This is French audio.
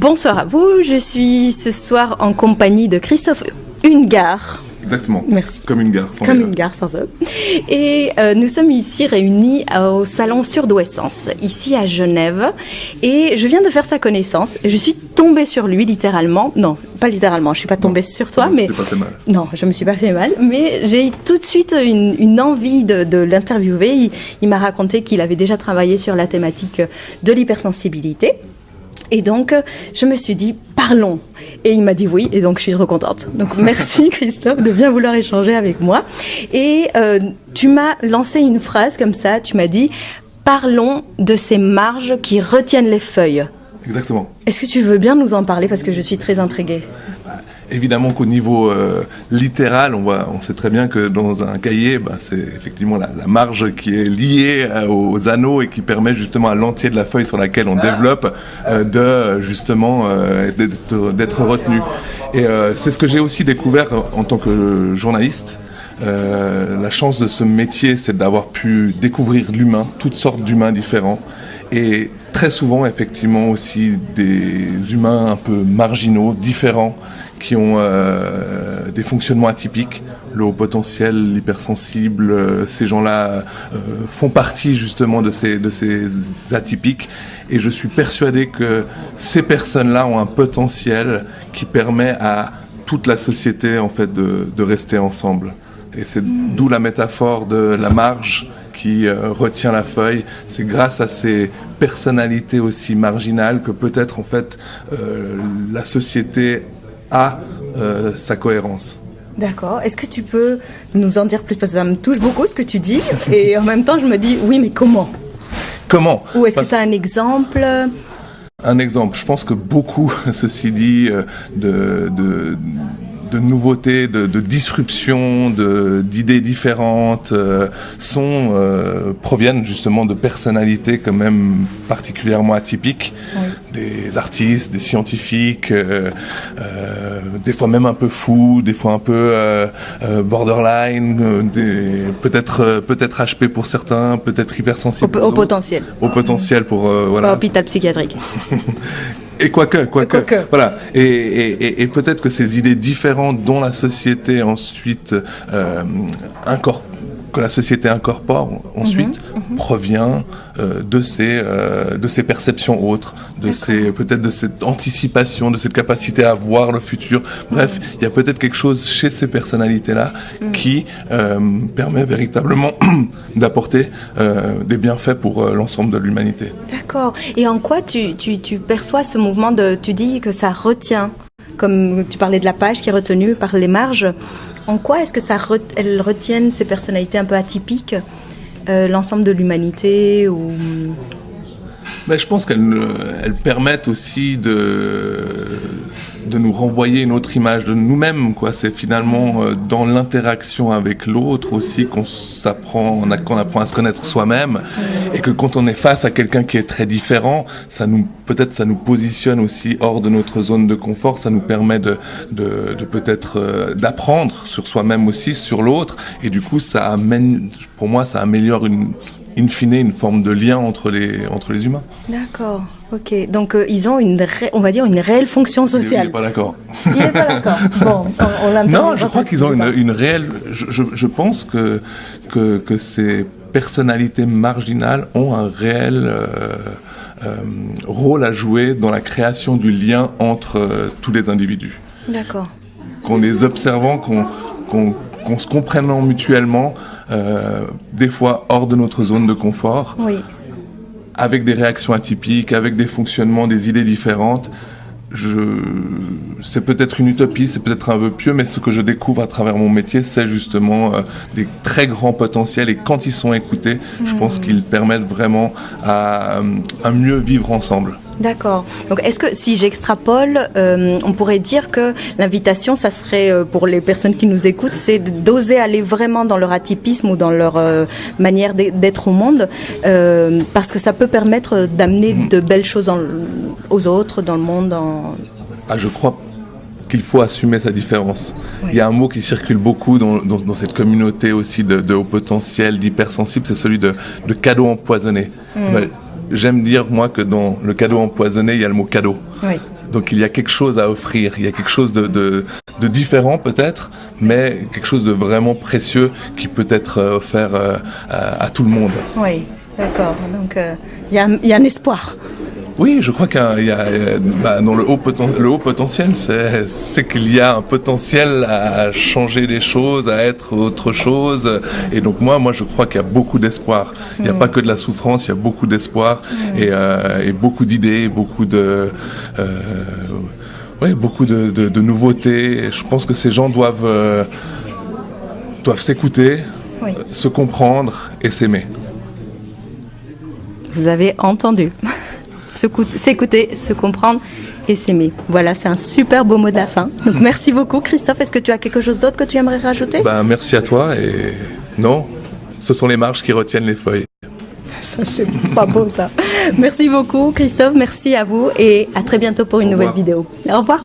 Bonsoir à vous, je suis ce soir en compagnie de Christophe Ungar. Exactement. Merci. Comme une gare. Comme une gare sans eux. Et nous sommes ici réunis au salon Surdouessence, ici à Genève. Et je viens de faire sa connaissance. Je suis tombée sur lui littéralement. Non, pas littéralement. Je suis pas tombée sur toi, mais. Tu t'es pas fait mal. Non, je me suis pas fait mal. Mais j'ai eu tout de suite une envie de l'interviewer. Il m'a raconté qu'il avait déjà travaillé sur la thématique de l'hypersensibilité. Et donc, je me suis dit, parlons. Et il m'a dit oui, et donc je suis trop contente. Donc merci Christophe de bien vouloir échanger avec moi. Et tu m'as lancé une phrase comme ça, tu m'as dit, parlons de ces marges qui retiennent les feuilles. Exactement. Est-ce que tu veux bien nous en parler parce que je suis très intriguée? Évidemment qu'au niveau littéral, on sait très bien que dans un cahier, c'est effectivement la marge qui est liée aux anneaux et qui permet justement à l'entier de la feuille sur laquelle on développe d'être retenu. Et c'est ce que j'ai aussi découvert en tant que journaliste. La chance de ce métier, c'est d'avoir pu découvrir l'humain, toutes sortes d'humains différents. Et très souvent, effectivement, aussi des humains un peu marginaux, différents, qui ont des fonctionnements atypiques. Le haut potentiel, l'hypersensible, ces gens-là font partie justement de ces atypiques. Et je suis persuadé que ces personnes-là ont un potentiel qui permet à toute la société en fait de rester ensemble. Et c'est d'où la métaphore de la marge qui retient la feuille. C'est grâce à ces personnalités aussi marginales que peut-être en fait la société a sa cohérence. D'accord. Est-ce que tu peux nous en dire plus? Parce que ça me touche beaucoup ce que tu dis. Et en même temps, je me dis, oui, mais comment? Comment? Ou est-ce que tu as un exemple? Un exemple. Je pense que beaucoup, ceci dit, de nouveautés, de disruptions, d'idées différentes proviennent justement de personnalités quand même particulièrement atypiques, oui. Des artistes, des scientifiques, des fois même un peu fous, des fois un peu borderline, peut-être HP pour certains, peut-être hypersensibles au potentiel. Au potentiel pour voilà. Pas hôpital psychiatrique. Et quoique. Voilà. Et peut-être que ces idées différentes dont la société ensuite que la société incorpore ensuite provient de ces perceptions autres, peut-être de cette anticipation, de cette capacité à voir le futur. Bref, il y a peut-être quelque chose chez ces personnalités-là qui permet véritablement d'apporter des bienfaits pour l'ensemble de l'humanité. D'accord. Et en quoi tu perçois ce mouvement tu dis que ça retient, comme tu parlais de la page qui est retenue par les marges. En quoi est-ce que elles retiennent ces personnalités un peu atypiques, l'ensemble de l'humanité ou... Je pense qu'elles permettent aussi de nous renvoyer une autre image de nous-mêmes, quoi. C'est finalement dans l'interaction avec l'autre aussi qu'on apprend à se connaître soi-même, et que quand on est face à quelqu'un qui est très différent, ça nous positionne aussi hors de notre zone de confort. Ça nous permet d'apprendre sur soi-même aussi, sur l'autre, et du coup pour moi ça améliore in fine une forme de lien entre les humains. D'accord, ok. Donc ils ont on va dire une réelle fonction sociale. Il n'est pas d'accord. Il n'est pas d'accord. Bon, on l'entend. Non, je crois qu'ils ont une réelle... Je pense que ces personnalités marginales ont un réel rôle à jouer dans la création du lien entre tous les individus. D'accord. Qu'en les observant, qu'on se comprenant mutuellement, des fois hors de notre zone de confort, oui. Avec des réactions atypiques, avec des fonctionnements, des idées différentes. C'est peut-être une utopie, c'est peut-être un vœu pieux, mais ce que je découvre à travers mon métier, c'est justement des très grands potentiels, et quand ils sont écoutés, je pense qu'ils permettent vraiment à mieux vivre ensemble. D'accord. Donc, est-ce que si j'extrapole, on pourrait dire que l'invitation, ça serait pour les personnes qui nous écoutent, c'est d'oser aller vraiment dans leur atypisme ou dans leur manière d'être au monde, parce que ça peut permettre d'amener de belles choses aux autres, dans le monde. Je crois qu'il faut assumer sa différence. Oui. Il y a un mot qui circule beaucoup dans cette communauté aussi de haut potentiel, d'hypersensible, c'est celui de cadeau empoisonné. J'aime dire, moi, que dans le cadeau empoisonné, il y a le mot cadeau. Oui. Donc il y a quelque chose à offrir, il y a quelque chose de différent peut-être, mais quelque chose de vraiment précieux qui peut être offert à tout le monde. Oui, d'accord. Donc il y a un espoir. Oui, je crois qu'il y a dans le haut potentiel, c'est qu'il y a un potentiel à changer les choses, à être autre chose. Et donc moi, je crois qu'il y a beaucoup d'espoir. Il n'y a pas que de la souffrance, il y a beaucoup d'espoir et beaucoup d'idées, beaucoup de nouveautés. Et je pense que ces gens doivent s'écouter, se comprendre et s'aimer. Vous avez entendu. S'écouter, se comprendre et s'aimer. Voilà, c'est un super beau mot de la fin. Donc merci beaucoup Christophe. Est-ce que tu as quelque chose d'autre que tu aimerais rajouter? Merci à toi et non, ce sont les marches qui retiennent les feuilles. Ça, c'est pas beau ça. Merci beaucoup Christophe, merci à vous et à très bientôt pour une nouvelle vidéo. Au revoir.